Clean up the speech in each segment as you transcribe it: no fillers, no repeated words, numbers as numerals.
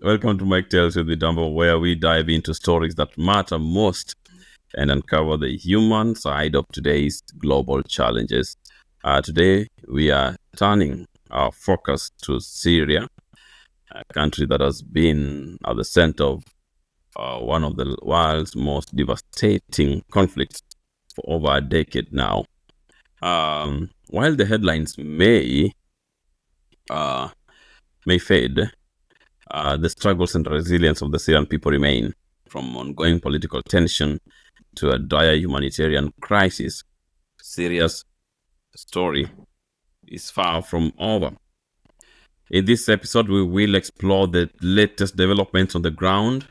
Welcome to Mike Tales with Midamba, where we dive into stories that matter most and uncover the human side of today's global challenges. Today, we are turning our focus to Syria, a country that has been at the center of one of the world's most devastating conflicts for over a decade now. While the headlines may fade, the struggles and resilience of the Syrian people remain, from ongoing political tension to a dire humanitarian crisis. Syria's story is far from over. In this episode, we will explore the latest developments on the ground,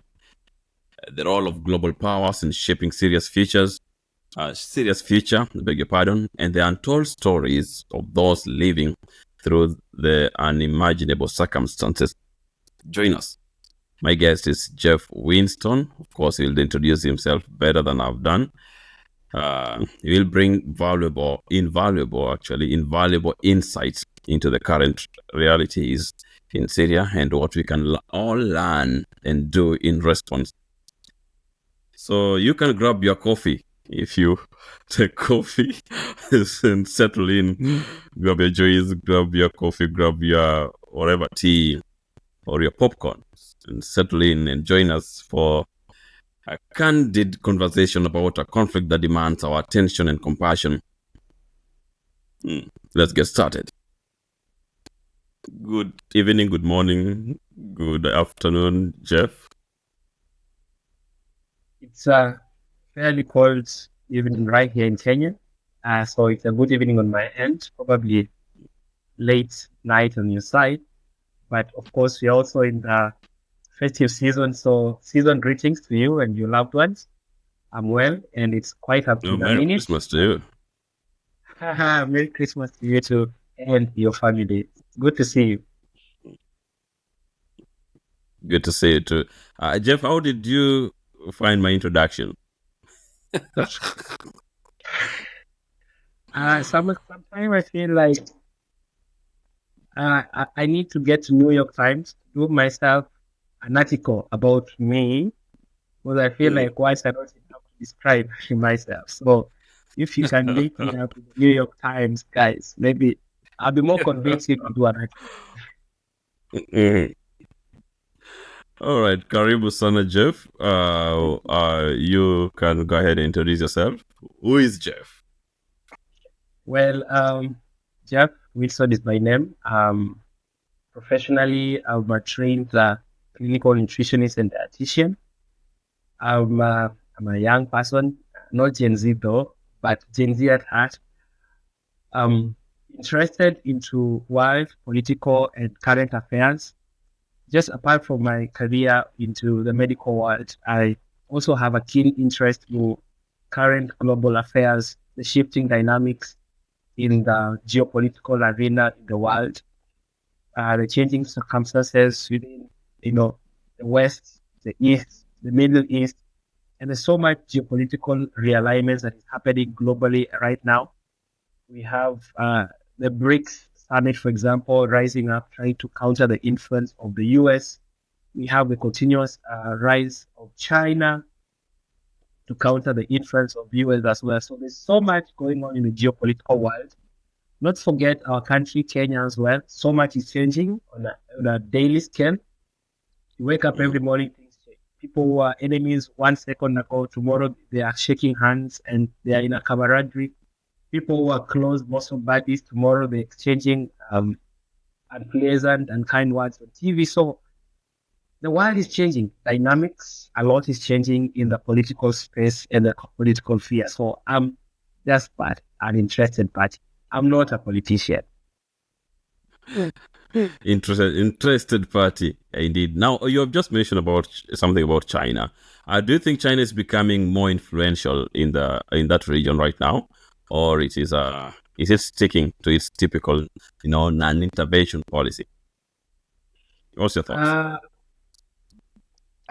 the role of global powers in shaping Syria's future, and the untold stories of those living through the unimaginable circumstances. Join us. My guest is Jeff Winstone. Of course, he'll introduce himself better than I've done. He will bring invaluable insights into the current realities in Syria and what we can all learn and do in response. So you can grab your coffee if you take coffee and settle in. Grab your juice, grab your coffee, grab your whatever tea or your popcorn and settle in and join us for a candid conversation about a conflict that demands our attention and compassion. Let's get started. Good evening, good morning, good afternoon, Jeff. It's a fairly cold evening right here in Kenya. So it's a good evening on my end, probably late night on your side. But of course, we're also in the festive season. So season greetings to you and your loved ones. I'm well, and it's quite up to the Merry minute. Christmas to you. Merry Christmas to you too and your family. Good to see you. Good to see you too. Jeff, how did you find my introduction? Sometimes I feel like I need to get to New York Times, do myself an article about me, because I feel like once I don't enough to describe myself. So if you can link me up with the New York Times, guys, maybe I'll be more convincing to do an article. All right, Karibu Sana Jeff. You can go ahead and introduce yourself. Who is Jeff? Well, Jeff Winstone is my name. Professionally, I'm a trained clinical nutritionist and dietitian. I'm a young person, not Gen Z though, but Gen Z at heart. Interested into world, political, and current affairs. Just apart from my career into the medical world, I also have a keen interest in current global affairs, the shifting dynamics in the geopolitical arena in the world, the changing circumstances within, the West, the East, the Middle East, and there's so much geopolitical realignments that is happening globally right now. We have the BRICS summit, for example, rising up, trying to counter the influence of the US. We have the continuous rise of China to counter the influence of US as well. So there's so much going on in the geopolitical world. Not forget our country, Kenya as well. So much is changing on a daily scale. You wake up every morning, things change. People who are enemies 1 second ago, tomorrow they are shaking hands and they are in a camaraderie. People who are close, muscle buddies, tomorrow they're exchanging unpleasant and kind words on TV. So the world is changing. Dynamics, a lot is changing in the political space and the political sphere. So I'm just an interested party. I'm not a politician. Interested party, indeed. Now, you have just mentioned about something about China. Do you think China is becoming more influential in that region right now, or is it sticking to its typical, non-intervention policy? What's your thoughts?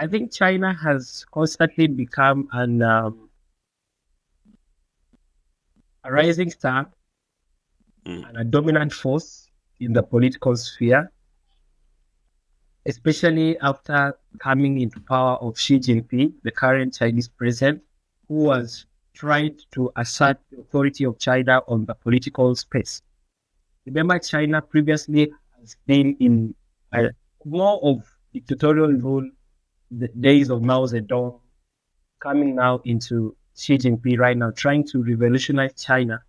I think China has constantly become a rising star and a dominant force in the political sphere. especially after coming into power of Xi Jinping, the current Chinese president, who was trying to assert the authority of China on the political space. Remember, China previously has been in more of dictatorial rule, the days of Mao Zedong, coming now into Xi Jinping right now, trying to revolutionize China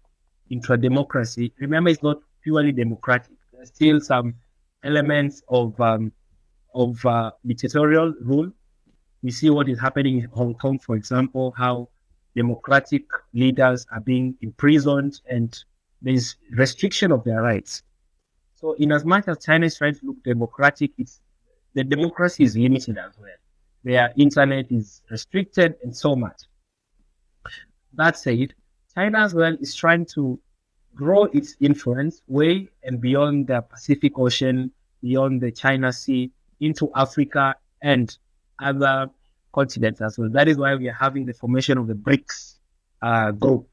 into a democracy. Remember, it's not purely democratic. There's still some elements of dictatorial rule. We see what is happening in Hong Kong, for example, how democratic leaders are being imprisoned and there's restriction of their rights. So, in as much as China is trying to look democratic, the democracy is limited as well. Their internet is restricted and so much. That said, China as well is trying to grow its influence way and beyond the Pacific Ocean, beyond the China Sea, into Africa and other continents as well. That is why we are having the formation of the BRICS group: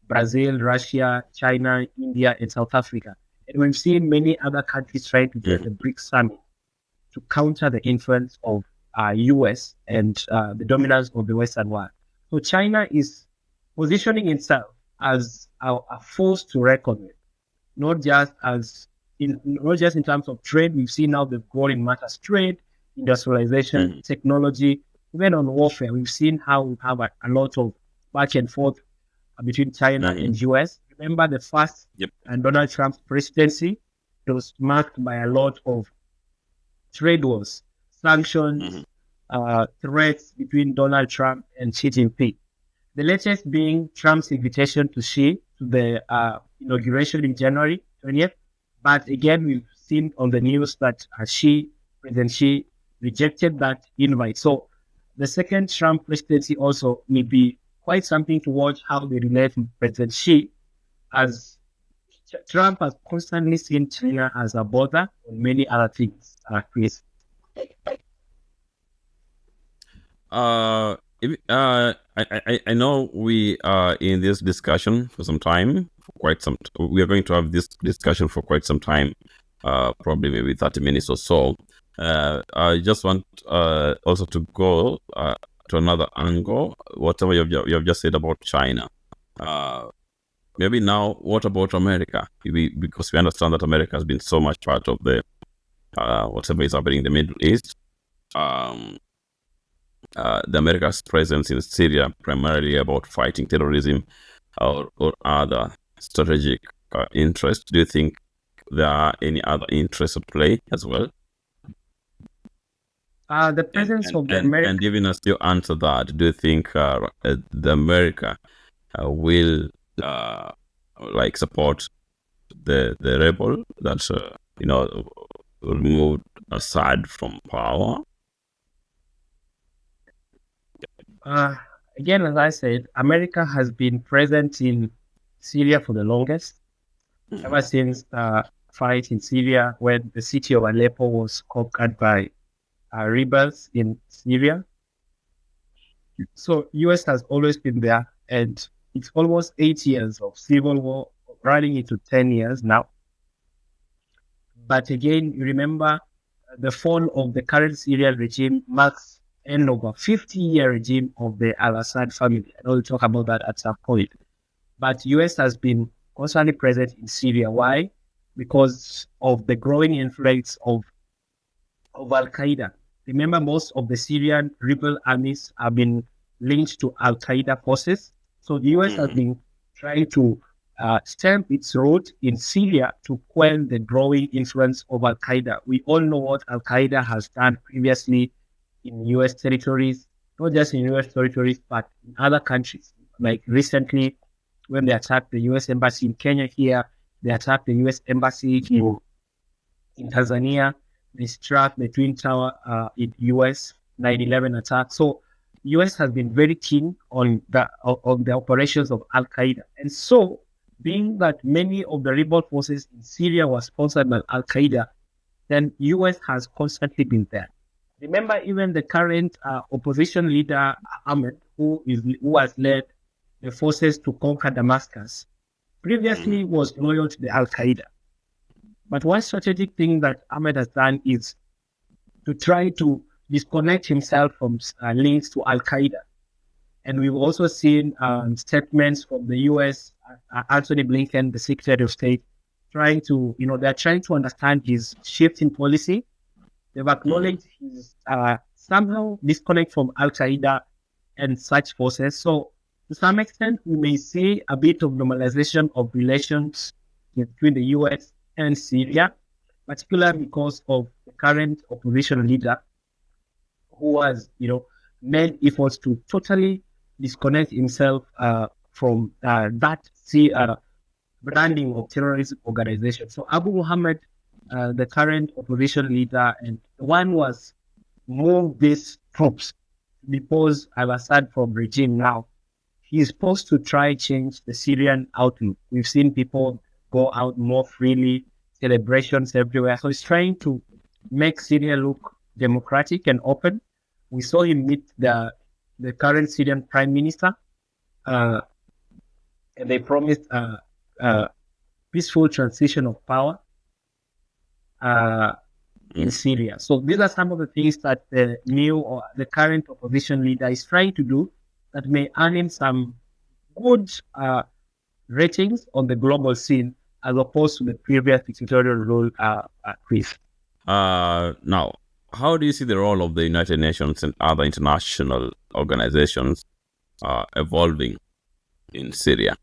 Brazil, Russia, China, India, and South Africa. And we've seen many other countries trying to join the BRICS summit to counter the influence of US and the dominance of the Western world. So China is positioning itself as a force to reckon with, not just in terms of trade. We've seen now the growing matters: trade, industrialization, technology, even on warfare. We've seen how we have a lot of back and forth between China and US. Remember the first and Donald Trump's presidency, it was marked by a lot of trade wars, sanctions, threats between Donald Trump and Xi Jinping. The latest being Trump's invitation to Xi to the inauguration in January 20th. But again, we've seen on the news that President Xi rejected that invite. So the second Trump presidency also may be quite something to watch how they relate with President Xi, as Trump has constantly seen China as a bother on many other things. Chris. I know we are in this discussion for some time, we are going to have this discussion for quite some time, probably maybe 30 minutes or so. I just want also to go to another angle, whatever you have just said about China. Maybe now, what about America? Because we understand that America has been so much part of the whatever is happening in the Middle East. The America's presence in Syria, primarily about fighting terrorism or other strategic interests. Do you think there are any other interests at play as well? The presence of the American... And giving us your answer that, do you think the America will support the rebel that removed Assad from power? Again, as I said, America has been present in Syria for the longest, ever since the fight in Syria when the city of Aleppo was conquered by rebels in Syria. So US has always been there, and it's almost 8 years of civil war, running into 10 years now. But again, you remember the fall of the current Syrian regime marks end of a 50-year regime of the al-Assad family. I know we'll talk about that at some point. But US has been constantly present in Syria. Why? Because of the growing influence of al-Qaeda. Remember, most of the Syrian rebel armies have been linked to al-Qaeda forces. So the US has been trying to stamp its root in Syria to quell the growing influence of al-Qaeda. We all know what al-Qaeda has done previously in US territories, not just in US territories, but in other countries. Like recently, when they attacked the US embassy in Kenya here, they attacked the US embassy in Tanzania. They struck the Twin Tower in US 9/11 attack. So US has been very keen on the operations of Al-Qaeda. And so, being that many of the rebel forces in Syria were sponsored by Al-Qaeda, then US has constantly been there. Remember, even the current opposition leader, Ahmed, who has led the forces to conquer Damascus, previously was loyal to the Al-Qaeda. But one strategic thing that Ahmed has done is to try to disconnect himself from links to Al-Qaeda. And we've also seen statements from the U.S., Anthony Blinken, the Secretary of State, they're trying to understand his shift in policy. They've acknowledged his somehow disconnect from Al-Qaeda and such forces. So to some extent, we may see a bit of normalization of relations between the U.S. and Syria, particularly because of the current opposition leader who has, made efforts to totally disconnect himself from that branding of terrorist organization. So Abu Muhammad, the current opposition leader, and the one was moved these troops to depose al-Assad from regime now. He's supposed to try change the Syrian outlook. We've seen people go out more freely, celebrations everywhere. So he's trying to make Syria look democratic and open. We saw him meet the current Syrian prime minister, and they promised a peaceful transition of power in Syria. So these are some of the things that the new or the current opposition leader is trying to do that may earn him some good ratings on the global scene as opposed to the previous dictatorial rule, Chris. Now, how do you see the role of the United Nations and other international organizations evolving in Syria?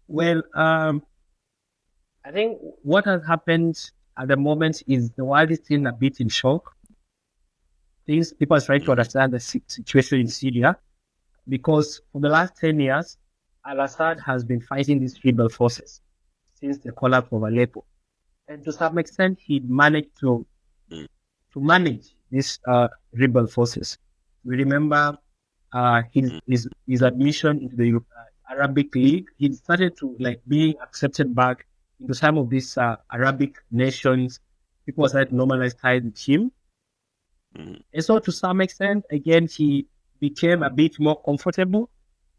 Well, I think what has happened at the moment is the world is still a bit in shock. People are trying to understand the situation in Syria because for the last 10 years, al-Assad has been fighting these rebel forces since the collapse of Aleppo. And to some extent, he managed to manage these rebel forces. We remember his admission into the Arabic League. He started to being accepted back into some of these Arabic nations. People started to normalize ties with him. And so to some extent, again, he became a bit more comfortable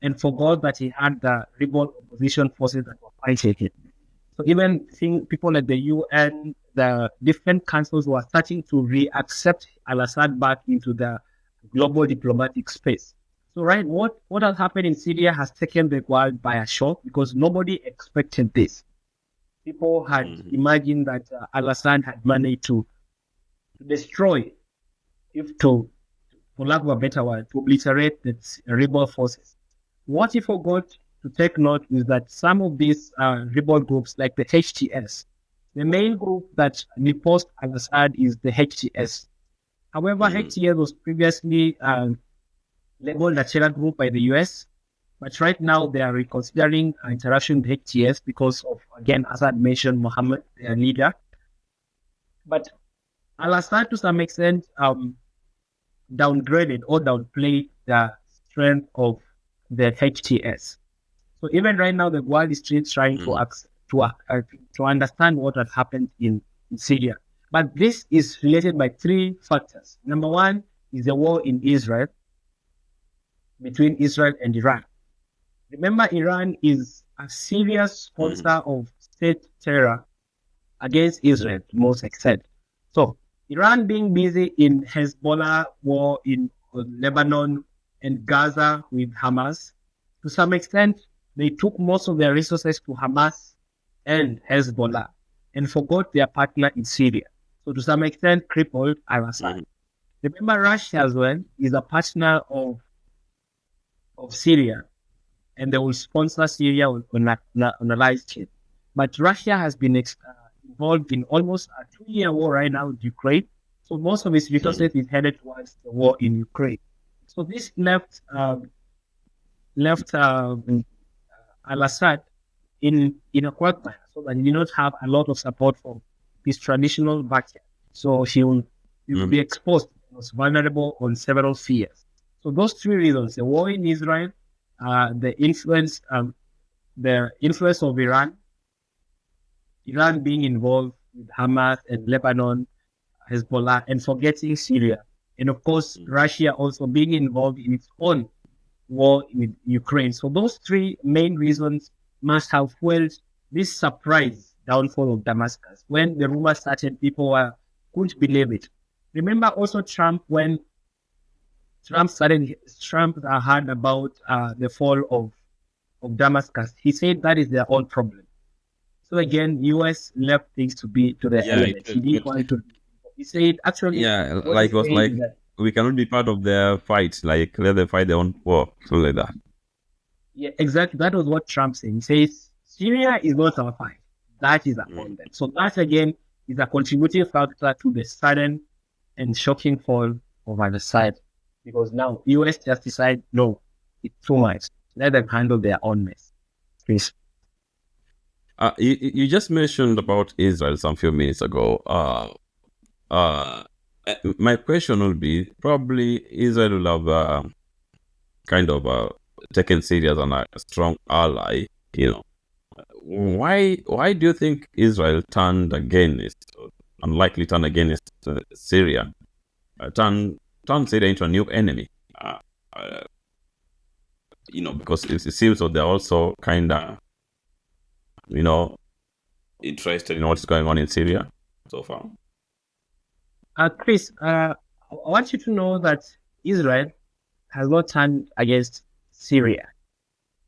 and forgot that he had the rebel opposition forces that were fighting him. So even seeing people like the UN, the different councils were starting to re-accept al-Assad back into the global diplomatic space. So what has happened in Syria has taken the world by a shock because nobody expected this. People had imagined that al-Assad had managed to destroy, for lack of a better word, to obliterate the rebel forces. What he forgot to take note is that some of these rebel groups, like the HTS, the main group that opposed al-Assad is the HTS. However, HTS was previously labeled a terror group by the US, but right now they are reconsidering interaction with HTS because of, again, as I mentioned, Mohammed, their leader. But al-Assad, to some extent, downgraded or downplayed the strength of the HTS. So even right now, the world is still trying to understand what had happened in Syria. But this is related by three factors. Number one is the war in Israel, between Israel and Iran. Remember, Iran is a serious sponsor of state terror against Israel to most extent. So Iran being busy in Hezbollah war in Lebanon and Gaza with Hamas, to some extent, they took most of their resources to Hamas and Hezbollah and forgot their partner in Syria. So to some extent, crippled al-Assad. Remember, Russia as well is a partner of Syria, and they will sponsor Syria on a live chain. But Russia has been involved in almost a 2-year war right now with Ukraine. So most of its resources is headed towards the war in Ukraine. So this left al-Assad in a quagmire, so that he did not have a lot of support from his traditional backyard. So he will be exposed. He was vulnerable on several spheres. So those three reasons: the war in Israel, the influence of Iran being involved with Hamas and Lebanon, Hezbollah, and forgetting Syria, and of course Russia also being involved in its own war with Ukraine. So those three main reasons must have fueled this surprise downfall of Damascus. When the rumor started, people couldn't believe it. Remember also Trump, when Trump heard about the fall of Damascus, he said that is their own problem. So again, US left things to be to the elements. He didn't want to. He said actually, like was like we cannot be part of their fight. Like let them fight their own war, something like that. Yeah, exactly. That was what Trump said. He says Syria is not our fight. That is upon them. So that again is a contributing factor to the sudden and shocking fall of al-Assad, because now US just decide no, it's too much. Let them handle their own mess. Please. You just mentioned about Israel some few minutes ago. My question will be, probably Israel will have kind of taken Syria as a strong ally. Why do you think Israel turned against Syria, turned Syria into a new enemy? Because it seems that they're also kind of interested in what's going on in Syria so far. Chris, I want you to know that Israel has not turned against Syria.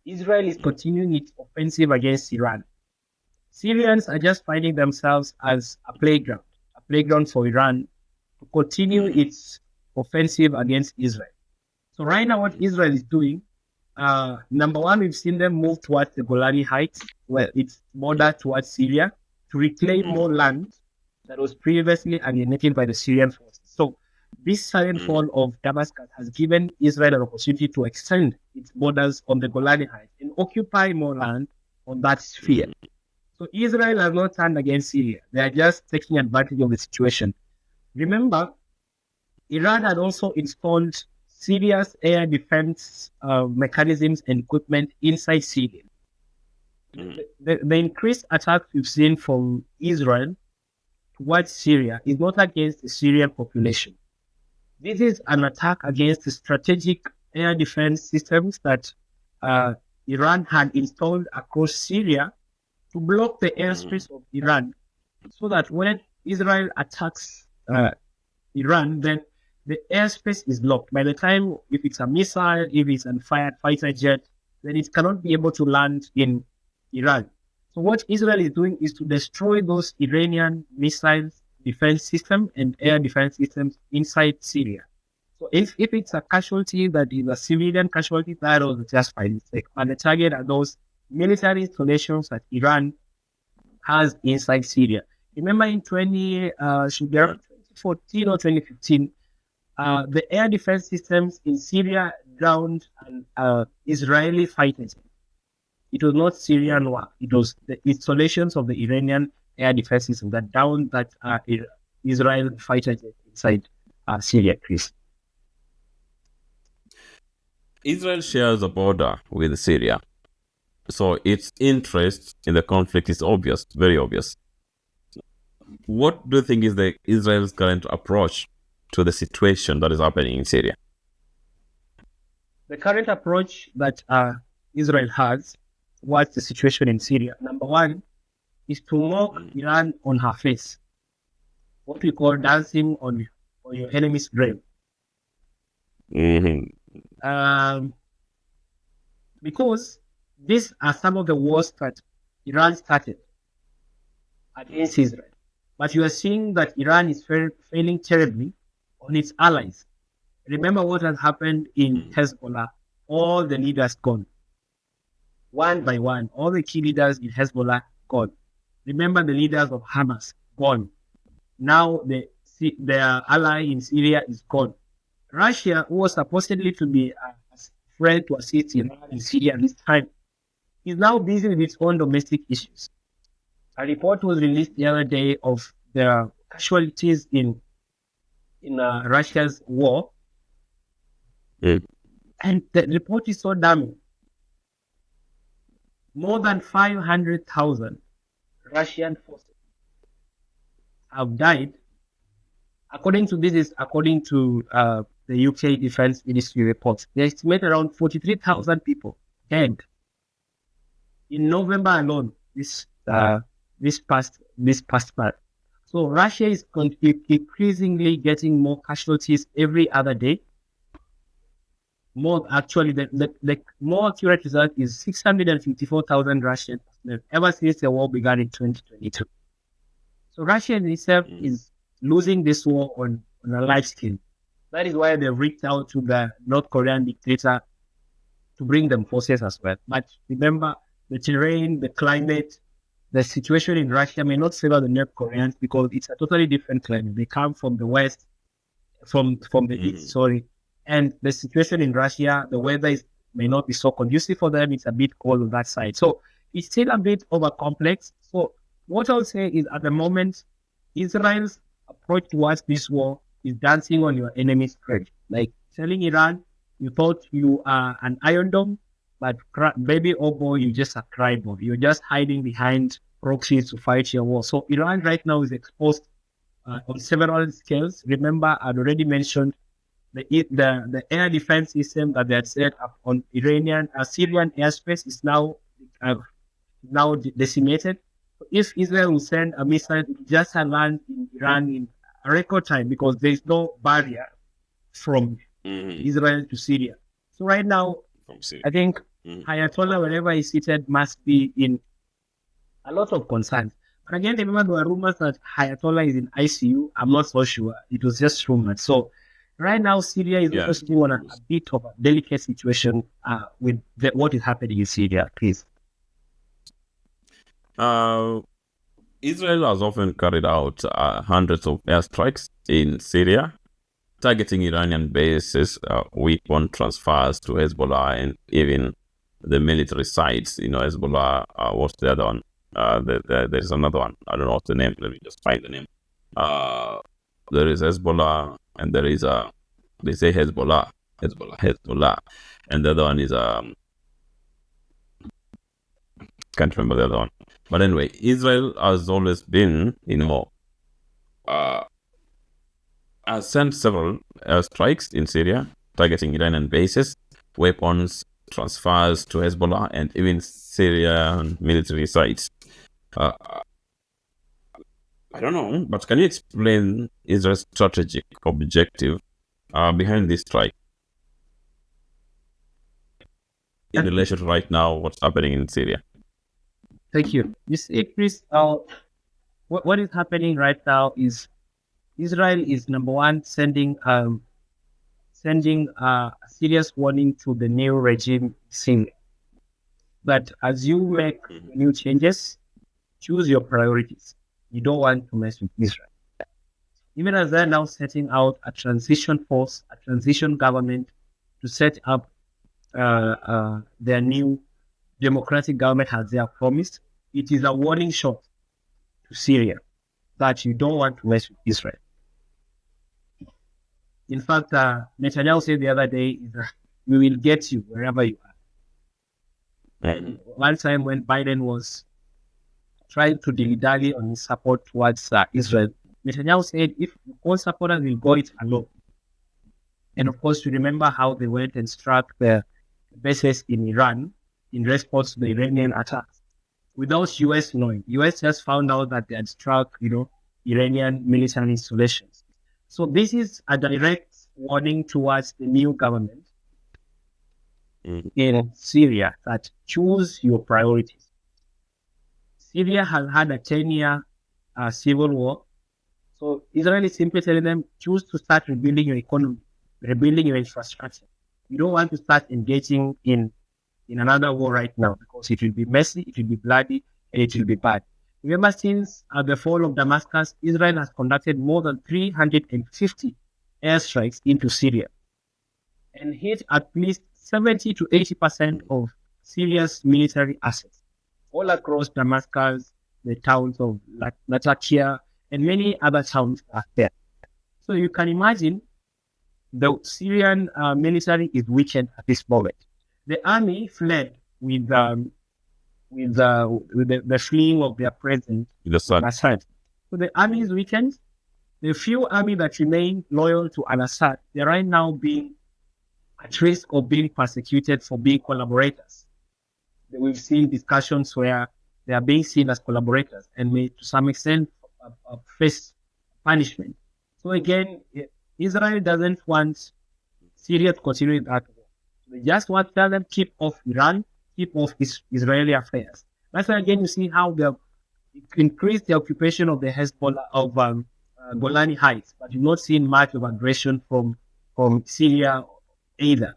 Israel is continuing its offensive against Iran. Syrians are just finding themselves as a playground for Iran to continue its offensive against Israel. So right now what Israel is doing, number one, we've seen them move towards the Golani Heights, where it's border towards Syria, to reclaim more land that was previously alienated by the Syrian forces. So this sudden fall of Damascus has given Israel an opportunity to extend its borders on the Golani Heights and occupy more land on that sphere. So Israel has not turned against Syria. They are just taking advantage of the situation. Remember, Iran had also installed Syria's air defense mechanisms and equipment inside Syria. The increased attacks we've seen from Israel towards Syria is not against the Syrian population. This is an attack against the strategic air defense systems that Iran had installed across Syria to block the airspace of Iran, so that when Israel attacks Iran, then the airspace is blocked. By the time, if it's a missile, if it's a fighter jet, then it cannot be able to land in Iran. So what Israel is doing is to destroy those Iranian missiles defense system and air defense systems inside Syria. So if it's a casualty that is a civilian casualty, that was just by mistake. And the target are those military installations that Iran has inside Syria. Remember in 2014 or 2015, the air defense systems in Syria drowned an Israeli fighter jet. It was not Syrian war. It was the installations of the Iranian air defense system that downed that Israel fighter jet inside Syria, Chris. Israel shares a border with Syria, so its interest in the conflict is obvious, very obvious. What do you think is Israel's current approach to the situation that is happening in Syria? The current approach that Israel has towards the situation in Syria, number one, is to mock Iran on her face. What we call dancing on your enemy's grave. Because these are some of the wars that Iran started against Israel. But you are seeing that Iran is failing terribly on its allies. Remember what has happened in Hezbollah. All the leaders gone. One by one. All the key leaders in Hezbollah gone. Remember the leaders of Hamas gone. Now their ally in Syria is gone. Russia, who was supposedly to be a friend to assist Iran in Syria this time, is now busy with its own domestic issues. A report was released the other day of the casualties in Russia's war. And the report is so damning. More than 500,000 Russian forces have died. According to the UK Defense Ministry reports, they estimate around 43,000 people dead. In November alone, this this past month. So Russia is increasingly getting more casualties every other day. More actually, the more accurate result is 654,000 Russians ever since the war began in 2022. So Russia in itself is losing this war on a large scale. That is why they reached out to the North Korean dictator to bring them forces as well. But remember, the terrain, the climate, the situation in Russia may not favor the North Koreans because it's a totally different climate. They come from the west, from the east, sorry. And the situation in Russia, the weather may not be so conducive for them. It's a bit cold on that side. So it's still a bit over complex. So what I'll say is at the moment, Israel's approach towards this war is dancing on your enemy's thread. Like telling Iran, you thought you are an Iron Dome, but baby, oh boy, you're just a cry boy. You're just hiding behind proxies to fight your war. So Iran right now is exposed on several scales. Remember, I'd already mentioned the air defense system that they had set up on Syrian airspace is now decimated. So if Israel will send a missile, it just land in Iran in a record time because there is no barrier from Israel to Syria. So right now, I think Ayatollah, wherever he's seated, must be in a lot of concerns. But again, remember there were rumors that Ayatollah is in ICU. I'm not so sure. It was just rumors. So right now, Syria is also still on a bit of a delicate situation with what is happening in Syria. Please. Israel has often carried out hundreds of airstrikes in Syria, targeting Iranian bases, weapon transfers to Hezbollah, and even the military sites. Hezbollah, what's the other one? There's another one. I don't know what's the name. Let me just find the name. There is Hezbollah, and there is they say Hezbollah, and the other one is can't remember the other one. But anyway, Israel has always been, has sent several strikes in Syria, targeting Iranian bases, weapons, transfers to Hezbollah, and even Syrian military sites. I don't know, but can you explain Israel's strategic objective behind this strike in relation to right now what's happening in Syria? Thank you. You see, Chris, what is happening right now is Israel is number one sending a serious warning to the new regime Syria. But as you make new changes, choose your priorities. You don't want to mess with Israel. Even as they're now setting out a transition force, a transition government to set up their new democratic government as they have promised, it is a warning shot to Syria that you don't want to mess with Israel. In fact, Netanyahu said the other day, we will get you wherever you are. And one time when Biden was trying to dilly-dally on his support towards Israel, Netanyahu said, if all supporters will go it alone. And of course, you remember how they went and struck the bases in Iran in response to the Iranian attacks without US knowing. US just found out that they had struck, Iranian military installations. So this is a direct warning towards the new government in Syria that choose your priorities. Syria has had a 10-year civil war. So Israel is simply telling them, choose to start rebuilding your economy, rebuilding your infrastructure. You don't want to start engaging in another war right now because it will be messy, it will be bloody, and it will be bad. Remember, since the fall of Damascus, Israel has conducted more than 350 airstrikes into Syria and hit at least 70 to 80% of Syria's military assets all across Damascus, the towns of Latakia, and many other towns are there. So you can imagine the Syrian military is weakened at this moment. The army fled with the fleeing of their president, al-Assad. So the army is weakened. The few army that remain loyal to al-Assad, they are right now being at risk of being persecuted for being collaborators. We've seen discussions where they are being seen as collaborators and may, to some extent, face punishment. So again, Israel doesn't want Syria to continue that war. They just want to tell them keep off Iran, keep off Israeli affairs. That's why again you see how they have increased the occupation of the Hezbollah of Golani Heights, but you've not seen much of aggression from Syria either.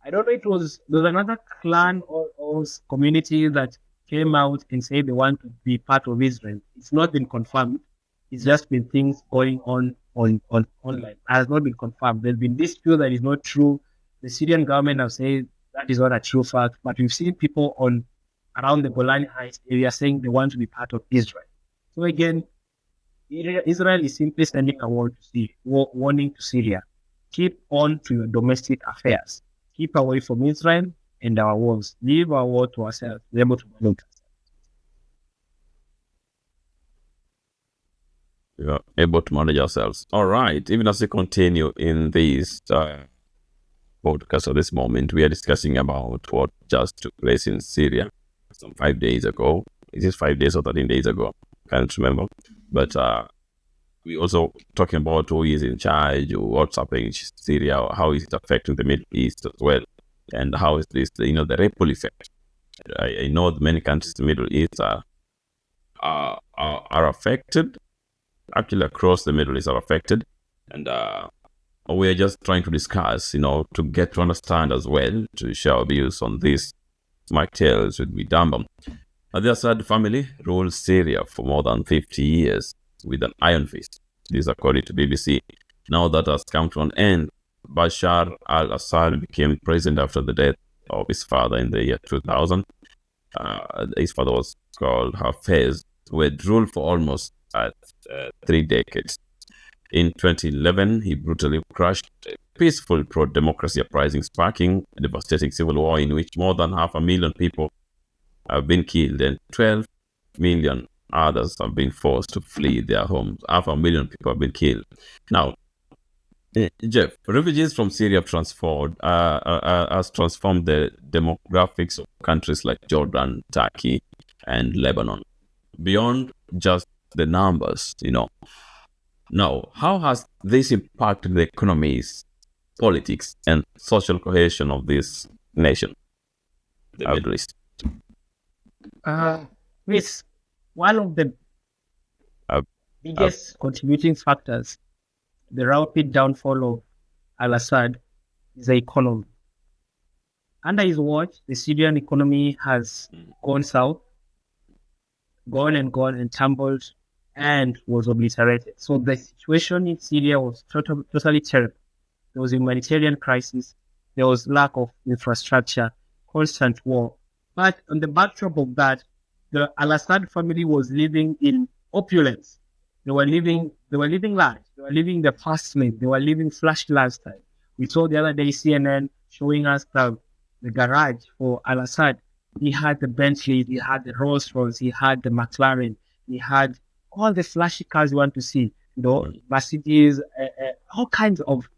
I don't know. There was another clan or community that came out and said they want to be part of Israel. It's not been confirmed. It's just been things going on online. It has not been confirmed. There's been dispute that is not true. The Syrian government have said that is not a true fact, but we've seen people around the Golani Heights area saying they want to be part of Israel. So again, Israel is simply sending a warning to Syria. Keep on to your domestic affairs. Keep away from Israel and our wars. Leave our war to ourselves. Be able to manage. We are able to manage ourselves. All right. Even as we continue in this podcast at this moment, we are discussing about what just took place in Syria some 5 days ago. Is it 5 days or 13 days ago? Can't remember. But we also talking about who is in charge, what's happening in Syria, how is it affecting the Middle East as well, and how is this, the ripple effect. I know that many countries in the Middle East are affected. Actually, across the Middle East are affected, and we're just trying to discuss, to get to understand as well, to share our views on this. Mike Tales with Midamba. The Assad family ruled Syria for more than 50 years with an iron fist. This according to BBC. Now that has come to an end. Bashar al-Assad became president after the death of his father in the year 2000. His father was called Hafez, who had ruled for almost 3 decades. In 2011, he brutally crushed a peaceful pro-democracy uprising, sparking a devastating civil war in which more than 500,000 people have been killed and 12 million others have been forced to flee their homes. 500,000 people have been killed. Now, Jeff, refugees from Syria have transformed the demographics of countries like Jordan, Turkey, and Lebanon. Beyond just the numbers, Now, how has this impacted the economies, politics, and social cohesion of this nation, the Middle East? It's one of the biggest contributing factors. The rapid downfall of al-Assad is the economy. Under his watch, the Syrian economy has gone south, gone and tumbled, and was obliterated. So the situation in Syria was totally terrible. There was a humanitarian crisis. There was lack of infrastructure, constant war. But on the backdrop of that, the al-Assad family was living in opulence. They were living large. They were living the fast lane. They were living flashy lifestyle. We saw the other day CNN showing us the garage for al-Assad. He had the Bentley, he had the Rolls Royce, he had the McLaren, he had all the flashy cars you want to see. Mercedes, all kinds of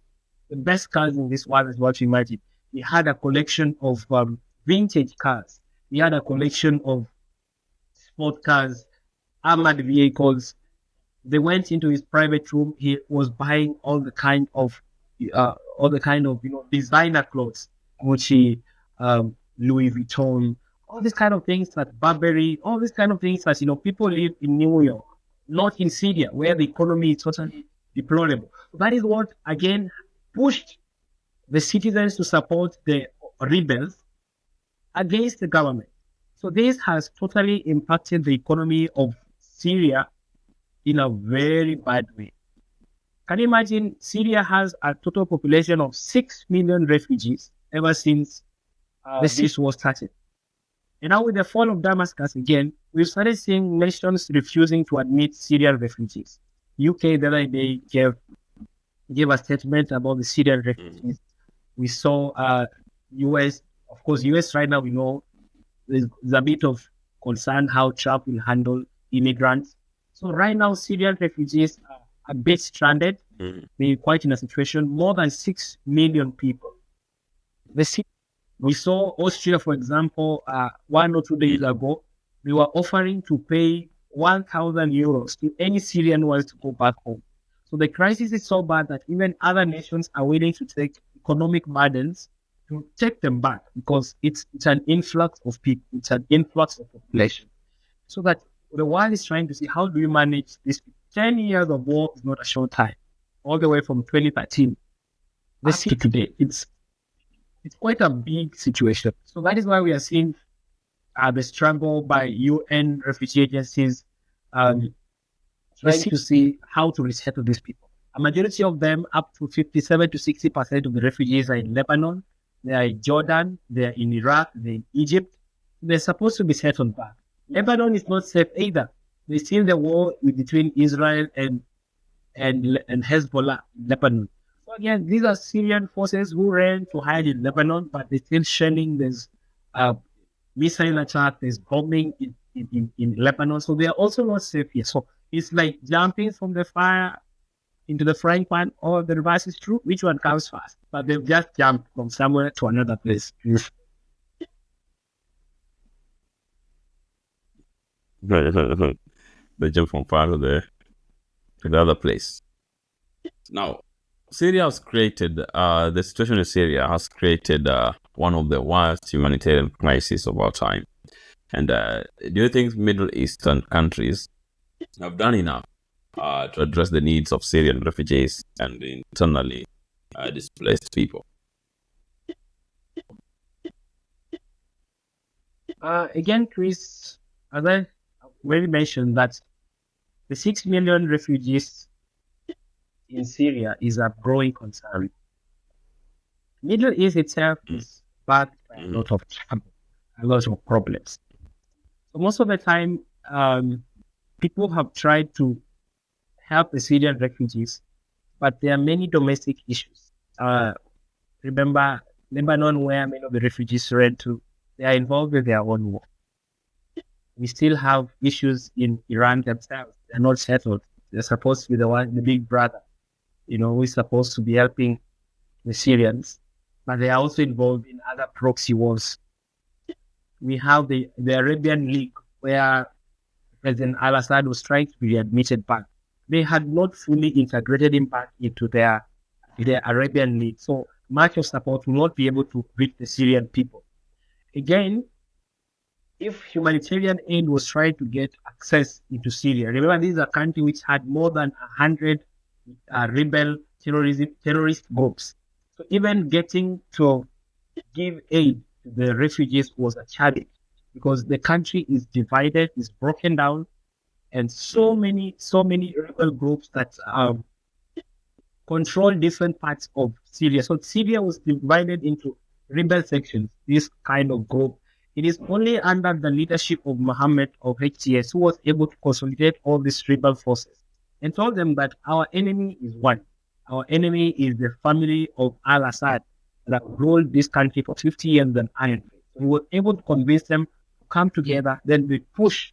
the best cars in this world is what you imagine. He had a collection of vintage cars. He had a collection of sport cars, armored vehicles. They went into his private room. He was buying all the kind of designer clothes, Gucci, Louis Vuitton, all these kind of things that Burberry, all these kind of things that people live in New York, not in Syria, where the economy is totally deplorable. That is what again pushed the citizens to support the rebels against the government. So this has totally impacted the economy of Syria in a very bad way. Can you imagine? Syria has a total population of 6 million refugees ever since the siege was started. And now with the fall of Damascus again, we've started seeing nations refusing to admit Syrian refugees. UK the other day gave a statement about the Syrian refugees. We saw US, of course, US right now, we know there's a bit of concern how Trump will handle immigrants. So right now, Syrian refugees are a bit stranded. They're quite in a situation, more than 6 million people. We saw Austria, for example, 1 or 2 days ago, we were offering to pay 1,000 euros to any Syrian who wants to go back home. So the crisis is so bad that even other nations are willing to take economic burdens to take them back, because it's an influx of people, it's an influx of population. So that the world is trying to see, how do you manage this? 10 years of war is not a short time. All the way from 2013 up to today, it's quite a big situation. So that is why we are seeing the struggle by UN refugee agencies trying to see how to resettle these people. A majority of them, up to 57 to 60% of the refugees, are in Lebanon, they are in Jordan, they are in Iraq, they're in Egypt. They're supposed to be settled back. Lebanon is not safe either. There's still the war between Israel and Hezbollah in Lebanon. So again, these are Syrian forces who ran to hide in Lebanon, but they're still shelling. There's missile attack, there's bombing in Lebanon. So they are also not safe here. So it's like jumping from the fire into the frying pan, or the reverse is true. Which one comes fast? But they've just jumped from somewhere to another place. They jump from far to the other place. Now, Syria has created, the situation in Syria has created one of the worst humanitarian crises of our time. And do you think Middle Eastern countries have done enough to address the needs of Syrian refugees and internally displaced people? Again, Chris, as I already mentioned, that the 6 million refugees in Syria is a growing concern. Middle East itself is backed by a lot of trouble, a lot of problems. So most of the time, people have tried to help the Syrian refugees, but there are many domestic issues. Remember Lebanon, where many of the refugees ran to, they are involved with their own war. We still have issues in Iran themselves. They're not settled. They're supposed to be the big brother, who is supposed to be helping the Syrians, but they are also involved in other proxy wars. We have the Arabian League, where President al-Assad was trying to be admitted back. They had not fully integrated him back into their Arabian League. So much of support will not be able to reach the Syrian people. Again, if humanitarian aid was trying to get access into Syria, remember this is a country which had more than 100 rebel terrorist groups. So even getting to give aid to the refugees was a challenge, because the country is divided, is broken down, and so many rebel groups that control different parts of Syria. So Syria was divided into rebel sections, this kind of group. It is only under the leadership of Mohammed of HTS who was able to consolidate all these rebel forces and told them that our enemy is one. Our enemy is the family of al-Assad that ruled this country for 50 years and iron. So we were able to convince them to come together. Then we push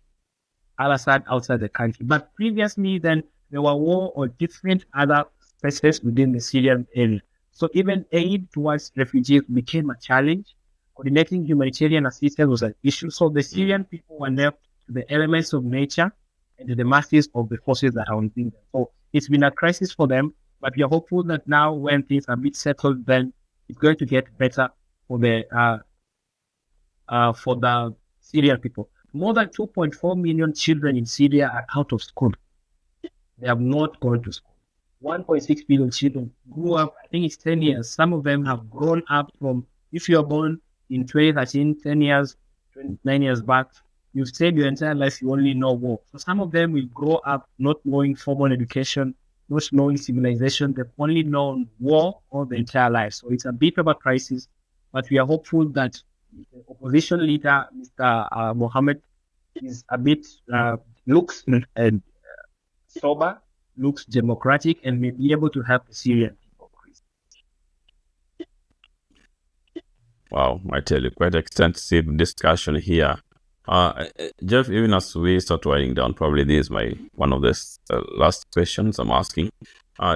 al-Assad outside the country. But previously, then there were war on different other spaces within the Syrian area. So even aid towards refugees became a challenge. Coordinating humanitarian assistance was an issue. So the Syrian people were left to the elements of nature and to the masses of the forces that are on them. So it's been a crisis for them, but we are hopeful that now, when things are a bit settled, then it's going to get better for the Syrian people. More than 2.4 million children in Syria are out of school. They have not gone to school. 1.6 million children grew up, I think it's 10 years. Some of them have grown up from, if you are born in 2013, 10 years, 9 years back, you've stayed your entire life, you only know war. So some of them will grow up not knowing formal education, not knowing civilization. They've only known war all the entire life. So it's a bit of a crisis, but we are hopeful that the opposition leader, Mr. Mohammed, is a bit, looks sober, looks democratic, and may be able to help the Syrian people. Wow, I tell you, quite extensive discussion here. Jeff, even as we start winding down, probably this is one of the last questions I'm asking.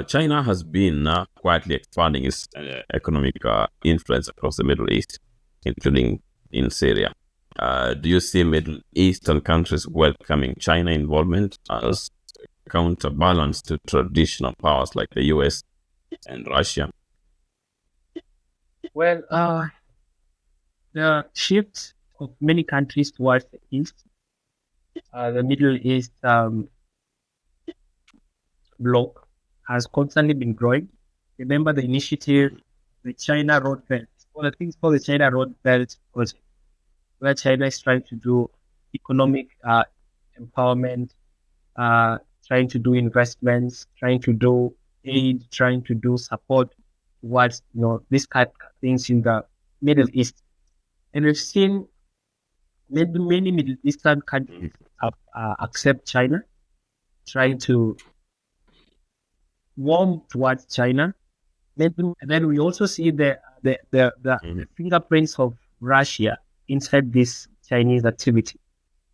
China has been quietly expanding its economic influence across the Middle East, including in Syria. Do you see Middle Eastern countries welcoming China involvement as counterbalance to traditional powers like the US and Russia? Well, the shift of many countries towards the east, the Middle East bloc has constantly been growing. Remember the initiative, the China Road Belt. One of the things called the China Road Belt project, where China is trying to do economic empowerment, trying to do investments, trying to do aid, trying to do support towards these kind of things in the Middle East. And we've seen many Middle Eastern countries accept China, trying to warm towards China. And then we also see the fingerprints of Russia inside this Chinese activity,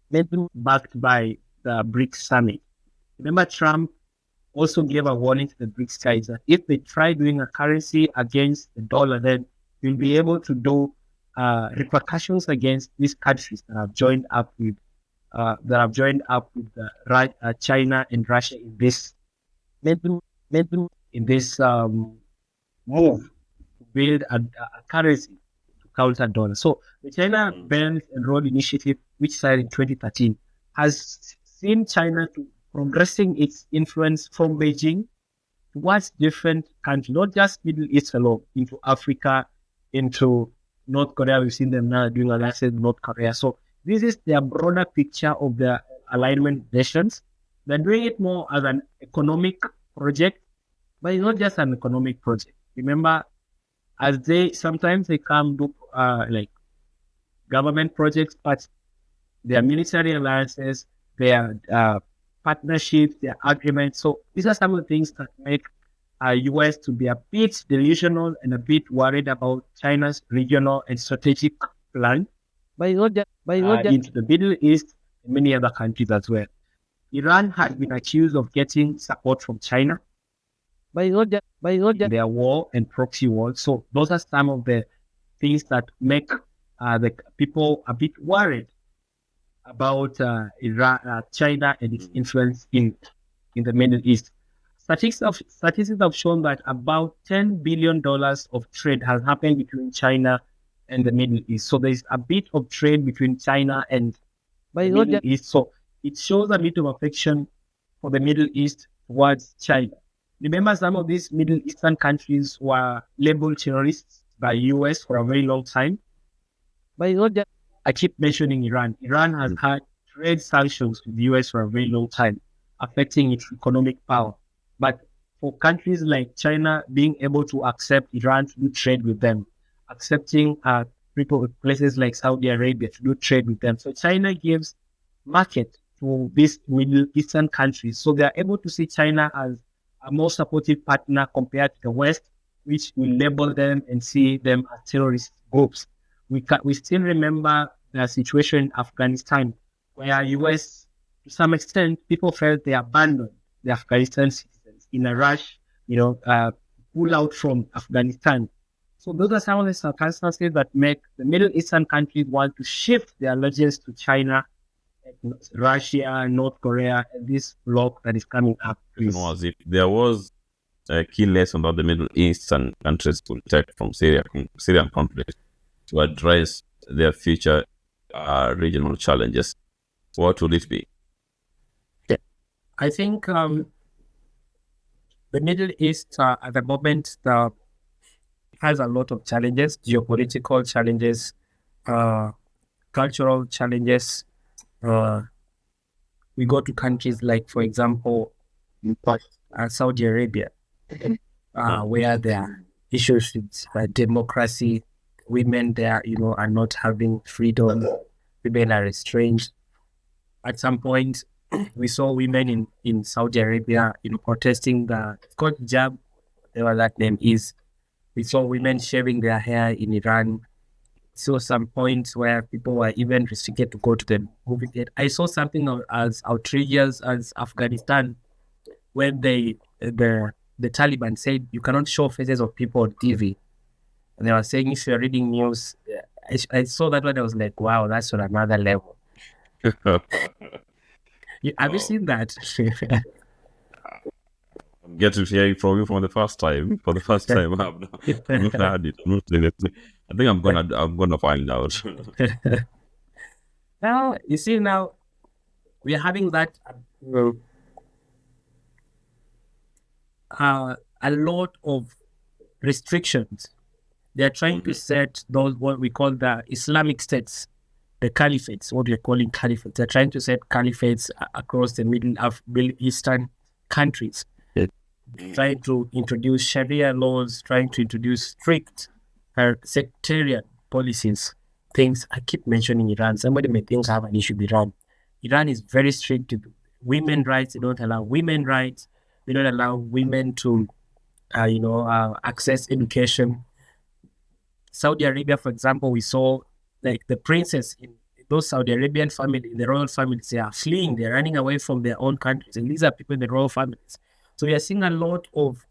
maybe backed by the BRICS summit. Remember, Trump also gave a warning to the BRICS guys that if they try doing a currency against the dollar, then you'll be able to do repercussions against these countries that have joined up with China and Russia in this move to build a currency to counter dollar. So the China Belt and Road Initiative, which started in 2013, has seen China to progressing its influence from Beijing towards different countries, not just Middle East alone, into Africa, into North Korea. We've seen them now doing alliances with North Korea. So this is their broader picture of their alignment nations. They're doing it more as an economic project, but it's not just an economic project. Remember, as sometimes they come do like government projects, but their military alliances, their partnerships, their agreements. So these are some of the things that make US to be a bit delusional and a bit worried about China's regional and strategic plan, but into the Middle East and many other countries as well. Iran has been accused of getting support from China, but their war and proxy war. So those are some of the things that make the people a bit worried about China and its influence in the Middle East. Statistics have shown that about $10 billion of trade has happened between China and the Middle East. So there's a bit of trade between China and the Middle East. So it shows a bit of affection for the Middle East towards China. Remember, some of these Middle Eastern countries were labeled terrorists by US for a very long time. I keep mentioning Iran. Iran has had trade sanctions with the US for a very long time, affecting its economic power. But for countries like China being able to accept Iran to do trade with them, accepting places like Saudi Arabia to do trade with them. So China gives market to these Middle Eastern countries. So they are able to see China as a more supportive partner compared to the West, which will label them and see them as terrorist groups. We still remember the situation in Afghanistan, where US, to some extent, people felt they abandoned the Afghanistan citizens in a rush, pull out from Afghanistan. So those are some of the circumstances that make the Middle Eastern countries want to shift their allegiance to China, Russia, North Korea, and this bloc that is coming up. As if there was a key lesson that the Middle Eastern countries could take from Syrian conflict to address their future regional challenges. What would it be? I think the Middle East at the moment has a lot of challenges, geopolitical challenges, cultural challenges. We go to countries like, for example, Saudi Arabia, where there are issues with democracy. Women there, are not having freedom. Women are restrained. At some point, we saw women in Saudi Arabia, protesting it's called hijab, whatever that name is. We saw women shaving their hair in Iran. Saw some points where people were even restricted to go to the movie theater. I saw something as outrageous as Afghanistan, when the Taliban said you cannot show faces of people on TV. And they were saying if you're reading news, I saw that one. I was like, wow, that's on another level. Have you seen that? I'm getting to hear it from you from the first time. For the first time, I've not heard it. I'm not saying it. I think I'm gonna find out. Now, you see, now we are having that a lot of restrictions. They are trying to set those what we call the Islamic states, the caliphates, what we are calling caliphates. They're trying to set caliphates across the Middle Eastern countries. Trying to introduce Sharia laws, trying to introduce strict sectarian policies. Things I keep mentioning Iran. Somebody may think I have an issue with Iran. Iran is very strict with women's rights. They don't allow women's rights. They don't allow women to, access education. Saudi Arabia, for example, we saw like the princess in those Saudi Arabian family, in the royal families, they are fleeing. They're running away from their own countries, and these are people in the royal families. So we are seeing a lot of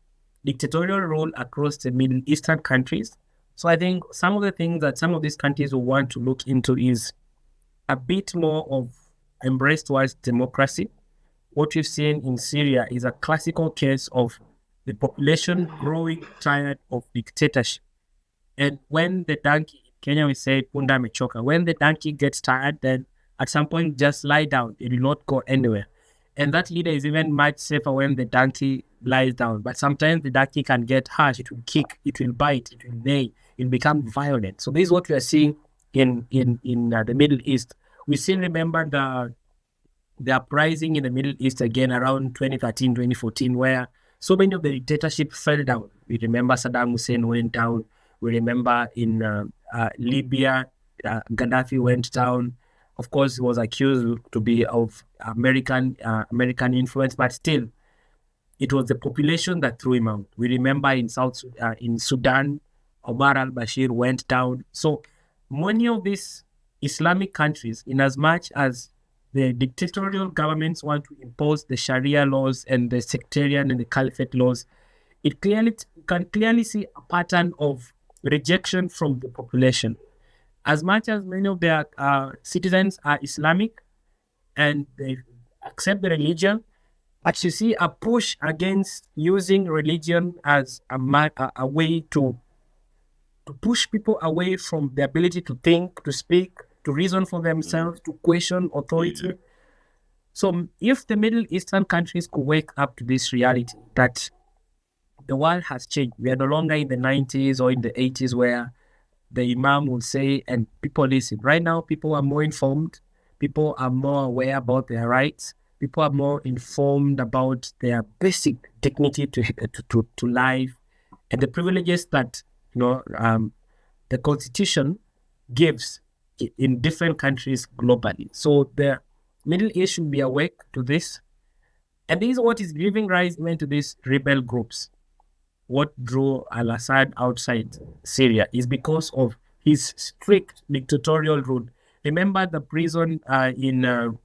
dictatorial rule across the Middle Eastern countries. So I think some of the things that some of these countries will want to look into is a bit more of embrace towards democracy. What we've seen in Syria is a classical case of the population growing tired of dictatorship. And when the donkey, in Kenya we say punda mechoka, when the donkey gets tired, then at some point just lie down. It will not go anywhere. And that leader is even much safer when the donkey lies down. But sometimes the donkey can get harsh. It will kick, it will bite, it will neigh, it will become violent. So this is what we are seeing in the Middle East. We still remember the uprising in the Middle East again around 2013, 2014, where so many of the dictatorship fell down. We remember Saddam Hussein went down. We remember in Libya, Gaddafi went down. Of course, he was accused to be of American influence, but still, it was the population that threw him out. We remember in Sudan, Omar al-Bashir went down. So many of these Islamic countries, in as much as the dictatorial governments want to impose the Sharia laws and the sectarian and the caliphate laws, you can clearly see a pattern of rejection from the population. As much as many of their citizens are Islamic and they accept the religion, but you see a push against using religion as a way to push people away from the ability to think, to speak, to reason for themselves, to question authority. Yeah. So if the Middle Eastern countries could wake up to this reality that the world has changed, we are no longer in the 90s or in the 80s where the Imam will say and people listen. Right now, people are more informed. People are more aware about their rights. People are more informed about their basic dignity to life and the privileges that the Constitution gives in different countries globally. So the Middle East should be awake to this. And this is what is giving rise even to these rebel groups. What drew al-Assad outside Syria is because of his strict dictatorial rule. Remember the prison in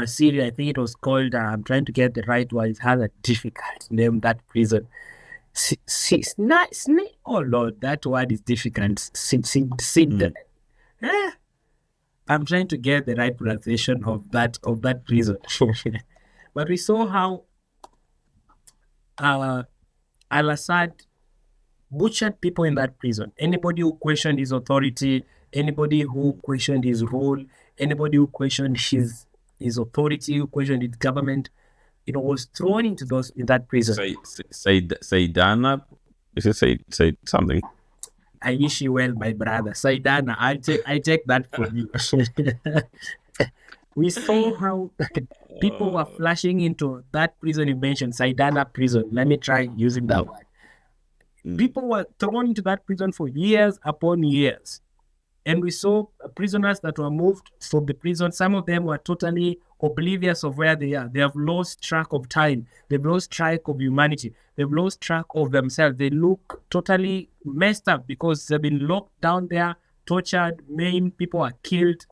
Syria, I think it was called, I'm trying to get the right one, it has a difficult name, that prison. Oh Lord, that word is difficult. I'm trying to get the right pronunciation of that prison. But we saw how al-Assad butchered people in that prison. Anybody who questioned his authority, anybody who questioned his rule, anybody who questioned his authority, who questioned his government, was thrown into that prison. Saidana, is it say something? I wish you well, my brother. Saidana, I take that from you. We saw how people were flashing into that prison you mentioned, Saidana prison. Let me try using that word. People were thrown into that prison for years upon years. And we saw prisoners that were moved from the prison. Some of them were totally oblivious of where they are. They have lost track of time. They've lost track of humanity. They've lost track of themselves. They look totally messed up because they've been locked down there, tortured, maimed, people are killed.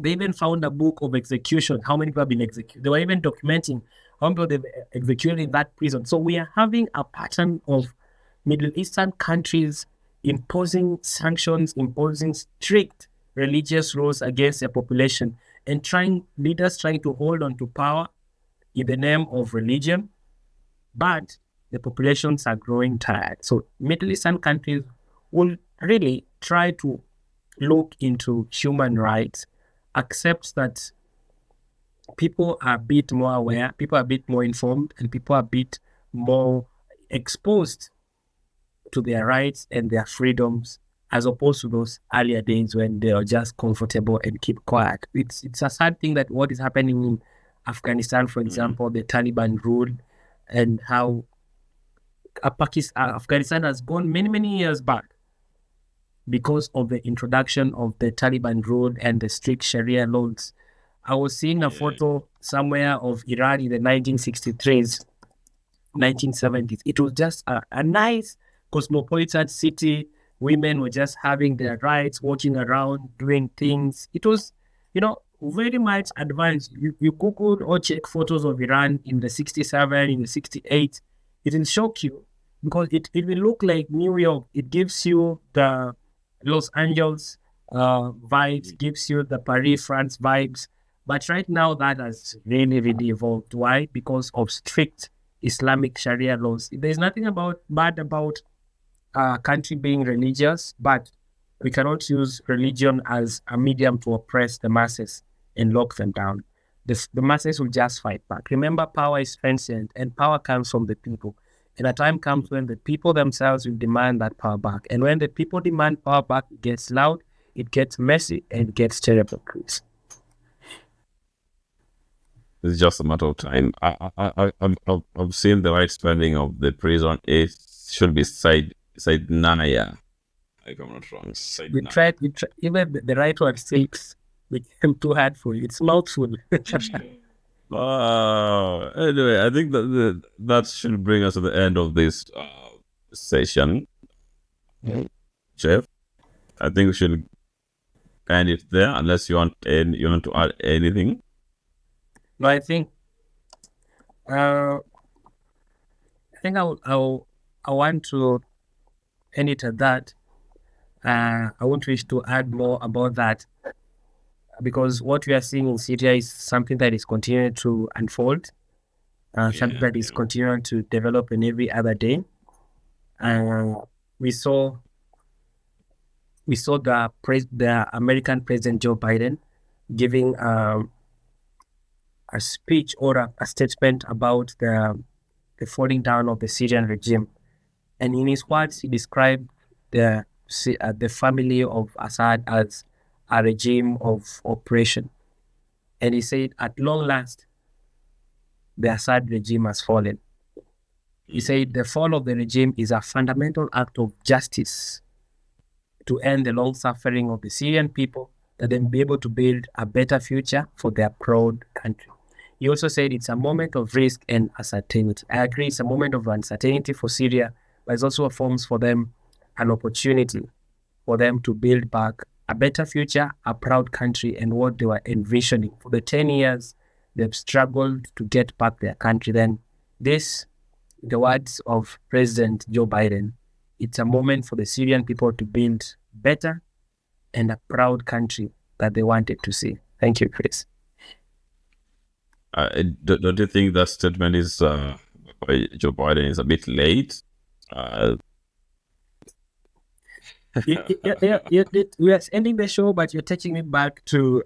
They even found a book of execution, how many people have been executed. They were even documenting how many people they've executed in that prison. So we are having a pattern of Middle Eastern countries imposing sanctions, imposing strict religious rules against their population, and leaders trying to hold on to power in the name of religion, but the populations are growing tired. So Middle Eastern countries will really try to look into human rights, accept that people are a bit more aware, people are a bit more informed, and people are a bit more exposed to their rights and their freedoms, as opposed to those earlier days when they are just comfortable and keep quiet. It's a sad thing that what is happening in Afghanistan, for example, the Taliban rule, and how Afghanistan has gone many, many years back because of the introduction of the Taliban rule and the strict Sharia laws. I was seeing a photo somewhere of Iran in the 1963s, 1970s. It was just a nice cosmopolitan city. Women were just having their rights, walking around, doing things. It was, very much advanced. You Google or check photos of Iran in the 67, in the 68. It will shock you because it will look like New York. It gives you the Los Angeles vibes, gives you the Paris, France vibes. But right now, that has really, really evolved. Why? Because of strict Islamic Sharia laws. There's nothing bad about a country being religious, but we cannot use religion as a medium to oppress the masses and lock them down. The masses will just fight back. Remember, power is transient, and power comes from the people. And a time comes when the people themselves will demand that power back. And when the people demand power back, it gets loud, it gets messy, and it gets terrible, Chris. It's just a matter of time. I've seen the right spelling of the prison. It should be Naya, if I'm not wrong. We tried, even the right one six became too hard for you. It's mouthful. Anyway, I think that should bring us to the end of this session. Jeff, I think we should end it there, unless you want to add anything. No, I think I want to end it at that. I won't wish to add more about that because what we are seeing in Syria is something that is continuing to unfold, something that is continuing to develop in every other day. We saw the American President Joe Biden giving a speech or a statement about the falling down of the Syrian regime. And in his words, he described the family of Assad as a regime of oppression. And he said, at long last, the Assad regime has fallen. He said the fall of the regime is a fundamental act of justice to end the long suffering of the Syrian people, that they will be able to build a better future for their proud country. He also said it's a moment of risk and uncertainty. I agree, it's a moment of uncertainty for Syria, but it's also a forms for them an opportunity for them to build back a better future, a proud country, and what they were envisioning. For the 10 years, they've struggled to get back their country. Then this, the words of President Joe Biden, it's a moment for the Syrian people to build better and a proud country that they wanted to see. Thank you, Chris. Don't you think that statement is by Joe Biden is a bit late? We are ending the show, but you're taking me back to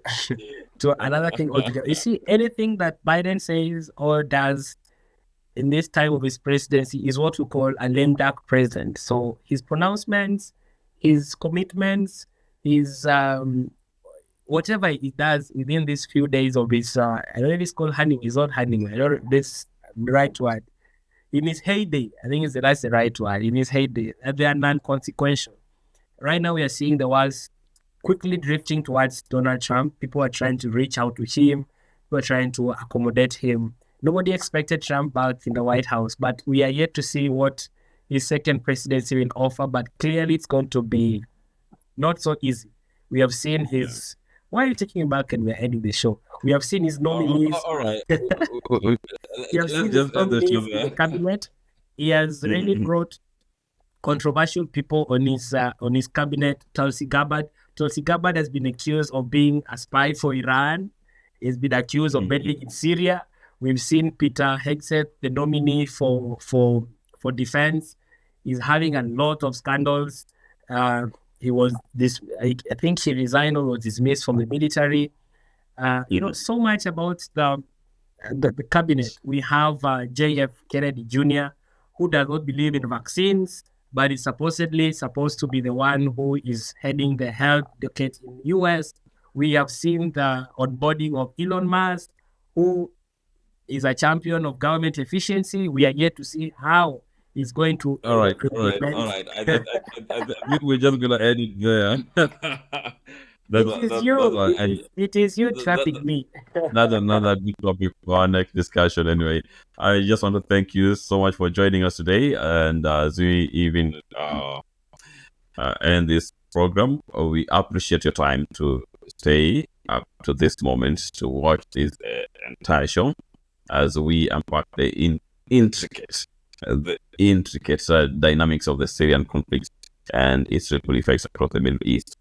another thing altogether. You see, anything that Biden says or does in this time of his presidency is what we call a lame duck president. So his pronouncements, his commitments, his whatever he does within these few days of his, I don't know if it's called honeymoon. It's not honeymoon. I don't know this right word. In his heyday, I think that's the right word. In his heyday, they are non-consequential. Right now, we are seeing the world quickly drifting towards Donald Trump. People are trying to reach out to him. People are trying to accommodate him. Nobody expected Trump back in the White House, but we are yet to see what his second presidency will offer. But clearly, it's going to be not so easy. We have seen his... Why are you taking him back and we're ending the show? We have seen his nominees. All right. We have seen his nominees in the cabinet. He has really brought controversial people on his cabinet. Tulsi Gabbard. Tulsi Gabbard has been accused of being a spy for Iran. He's been accused of meddling in Syria. We've seen Peter Hegseth, the nominee for defense, is having a lot of scandals. He was this. I think he resigned or was dismissed from the military. So much about the cabinet. We have J.F. Kennedy Jr., who does not believe in vaccines, but is supposedly supposed to be the one who is heading the health decade in the U.S. We have seen the onboarding of Elon Musk, who is a champion of government efficiency. We are yet to see how he's going to. All right. I think we're just gonna end it there. It is you trapping me. That's another good topic for our next discussion. Anyway, I just want to thank you so much for joining us today. And as we even end this program, we appreciate your time to stay up to this moment to watch this entire show as we unpack the intricate dynamics of the Syrian conflict and its ripple effects across the Middle East,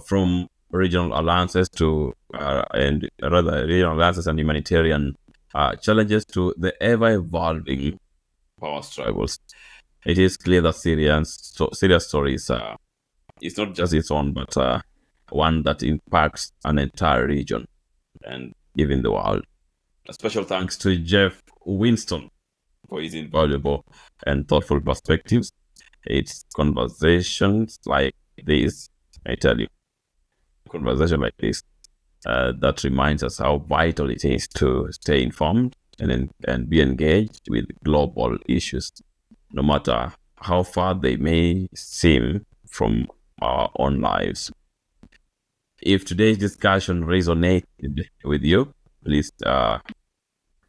from regional alliances and humanitarian challenges to the ever-evolving power struggles. It is clear that Syria's story is not just its own, but one that impacts an entire region and even the world. A special thanks to Jeff Winstone for his invaluable and thoughtful perspectives. It's conversations like this, I tell you, that reminds us how vital it is to stay informed and be engaged with global issues, no matter how far they may seem from our own lives. If today's discussion resonated with you, please,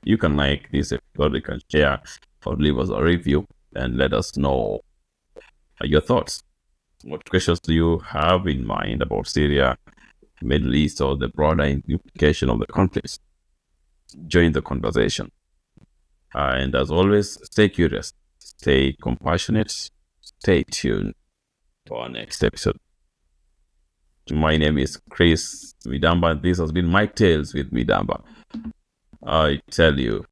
you can like this episode, you can share or leave us a review and let us know your thoughts. What questions do you have in mind about Syria, Middle East, or the broader implication of the conflicts? Join the conversation. And as always, stay curious, stay compassionate, stay tuned for our next episode. My name is Chris Midamba, and this has been Mike Tales with Midamba. I tell you,